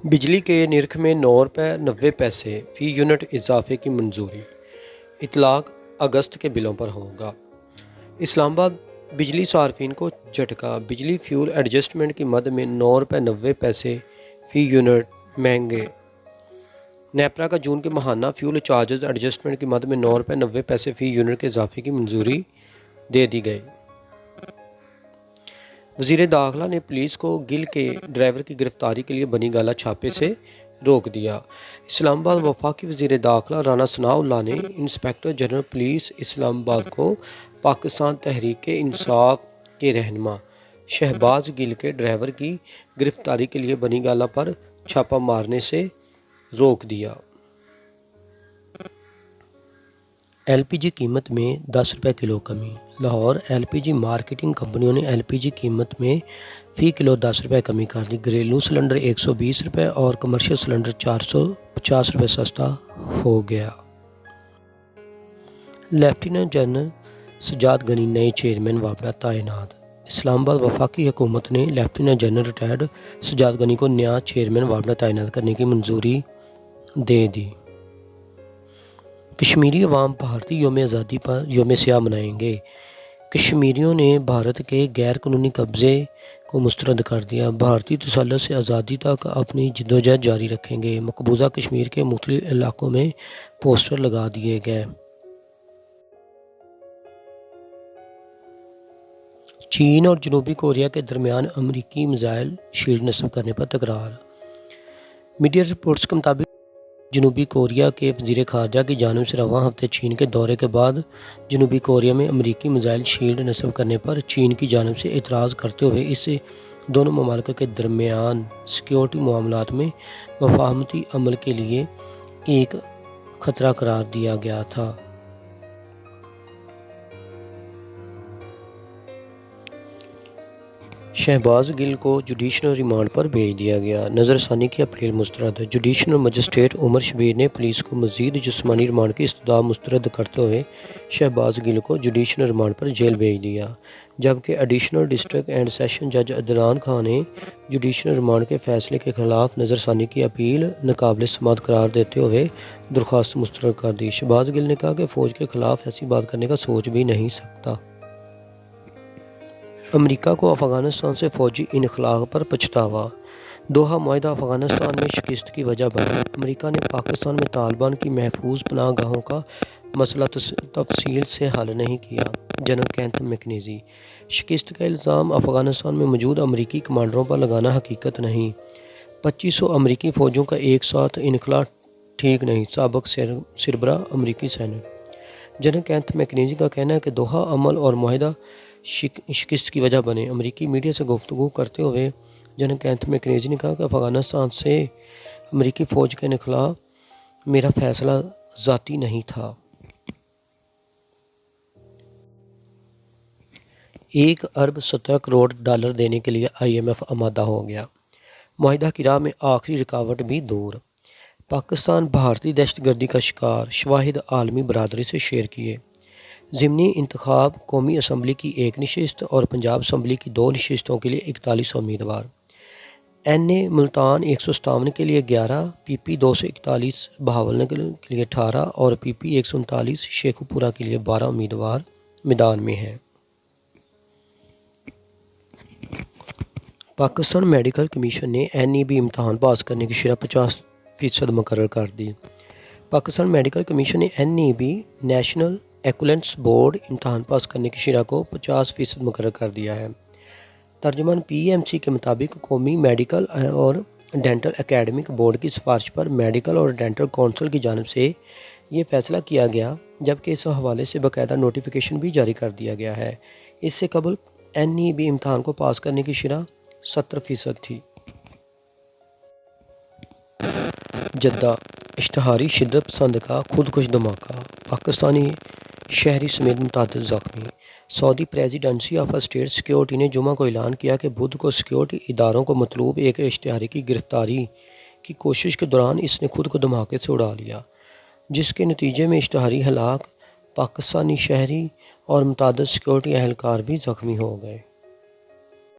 बिजली के नरख में 9.90 फ़ी यूनिट इजाफे की मंजूरी। इतलाक अगस्त के बिलों पर होगा। इस्लामाबाद बिजली सार्फिन को झटका। बिजली फ्यूल एडजस्टमेंट की मद में 9.90 फ़ी यूनिट महंगे। नेपरा का जून के माहाना फ्यूल चार्जेस एडजस्टमेंट की मद में 9.90 फ़ी यूनिट के इजाफे की मंजूरी दे दी गई। वज़ीर दाखिला ने पुलिस को गिल के ड्राइवर की गिरफ्तारी के लिए बनी गाला छापे से रोक दिया। इस्लामाबाद वफाकी वज़ीर दाखिला राना सनाउल्लाह ने इंस्पेक्टर जनरल पुलिस इस्लामाबाद को पाकिस्तान तहरीक इंसाफ के रहनुमा शहबाज गिल के ड्राइवर की गिरफ्तारी के लिए बनी गाला पर छापा मारने से रोक दिया। LPG कीमत में 10 रुपये किलो कमी। लाहौर LPG मार्केटिंग कंपनियों ने LPG कीमत में फ़ी किलो 10 रुपये कमी कर दी। घरेलू सिलेंडर 120 रुपये और कमर्शियल सिलेंडर 450 रुपये सस्ता हो गया। लेफ्टिनेंट जनरल सजाद गनी नए चेयरमैन वापना तैनात। इस्लामाबाद वफाकी हुकूमत ने lieutenant general retired Sajjad Ghani को नया चेयरमैन वापना तैनात करने की मंजूरी दे दी। कश्मीरी अवाम भारतीय यौम आज़ादी पर यौम सियाह मनाएंगे। कश्मीरियों ने भारत के गैर कानूनी कब्ज़े को मुस्तरद कर दिया। भारतीय तसल्लुत से आज़ादी तक अपनी जद्दोजहद जारी रखेंगे। मकबूजा कश्मीर के मुख्तलिफ इलाकों में पोस्टर लगा दिए गए। चीन और जनूबी कोरिया के दरमियान अमरीकी मिसाइल शील्ड नस्ब करने पर तकरार। मीडिया रिपोर्ट्स के मुताबिक जनूबी कोरिया के वज़ीर ख़ारजा की जानिब से रवां हफ्ते चीन के दौरे के बाद जनूबी कोरिया में अमरीकी मिसाइल शील्ड नस्ब करने पर चीन की जानिब से एतराज़ करते हुए इसे दोनों ममालिक के दरमियान सिक्योरिटी मामलात में मफाहमती अमल के लिए एक ख़तरा करार दिया गया था। शहबाज गिल को जुडिशल रिमांड पर भेज दिया गया। नज़रसानी की अपील मुस्तरद। जुडिशल मजिस्ट्रेट उमर शबीर ने पुलिस को मज़ीद जिस्मानी रिमांड की इस्तदा मुस्तरद करते हुए शहबाज गिल को जुडिशल रिमांड पर जेल भेज दिया, जबकि एडिशनल डिस्ट्रिक्ट एंड सेशन जज अदनान खान ने जुडिशल रिमांड के फैसले के खिलाफ नज़रसानी की अपील नाकाबिल समाअत करार देते हुए दरख्वास्त मुस्तरद कर दी। शहबाज गिल ने कहा कि फ़ौज के खिलाफ ऐसी बात करने का सोच भी नहीं सकता। अमेरिका को अफ़गानिस्तान से फ़ौजी इनखलाग पर पछतावा। दोहा मुआहदा अफ़गानिस्तान में शिकस्त की वजह बना। अमेरिका ने पाकिस्तान में तालिबान की महफूज पनाह गाहों का मसला तफसील से हल नहीं किया। जनरल कैंथ मैकेनिज़ी। शिकस्त का इल्ज़ाम अफ़गानिस्तान में मौजूद अमरीकी कमांडरों पर लगाना हकीकत नहीं। 2500 अमरीकी फ़ौजों का एक साथ इनखला ठीक नहीं। साबिक़ सरबराह अमरीकी सेनेट। जनरल कैंथ मैकेनिज़ी का कहना है कि दोहा अमल और मुआहदा शिकस्त की वजह बने। अमरीकी मीडिया से गुफ्तगू करते हुए जनरल कैंथ मैकेनिज़ी ने कहा कि अफ़गानिस्तान से अमरीकी फ़ौज के इनखला मेरा फ़ैसला ज़ाती नहीं था। 1 अरब 17 करोड़ डॉलर देने के लिए IMF आमादा हो गया। मुआहिदा की राह में आखिरी रुकावट भी दूर। पाकिस्तान भारतीय दहशतगर्दी का शिकार, शवाहिद आलमी बरादरी से शेयर किए। ज़िमनी इंतखाब कौमी असम्बली की 1 नशिस्त और पंजाब असम्बली की 2 नशिस्तों के लिए 41 उम्मीदवार। NA मुल्तान 157 के लिए 11, PP 241 बहावल के लिए 18 और PP 139 शेखुपुरा के लिए 12 उम्मीदवार मैदान में हैं। पाकिस्तान मेडिकल कमीशन ने NEB इम्तहान पास करने की शरह 50% मुकर्रर कर दी। पाकिस्तान मेडिकल कमीशन ने NEB नेशनल एक्विलेंस बोर्ड इम्तहान पास करने की शरह को 50% मुकर्रर कर दिया है। तर्जुमान PMC के मुताबिक कौमी मेडिकल और डेंटल एकेडमिक बोर्ड की सिफारिश पर मेडिकल और डेंटल कौंसिल की जानिब से ये फैसला किया गया, जबकि इस हवाले से बाकायदा नोटिफिकेशन भी जारी कर दिया गया है। इससे कबल NEB इम्तहान को पास करने की शरह 70% थी। जद्दा इश्तहारी शिद्दत पसंद का खुदकुश धमाका। पाकिस्तानी शहरी समेत मुतअद्दिद ज़ख्मी। Saudi presidency of state security ने जुमा को ऐलान किया कि बुध को सिक्योरिटी इदारों को मतलूब एक इश्तहारी की गिरफ्तारी की कोशिश के दौरान इसने खुद को धमाके से उड़ा लिया, जिसके नतीजे में इश्तहारी हलाक, पाकिस्तानी शहरी और मुतअद्दिद सिक्योरिटी एहलकार भी ज़ख्मी हो गए।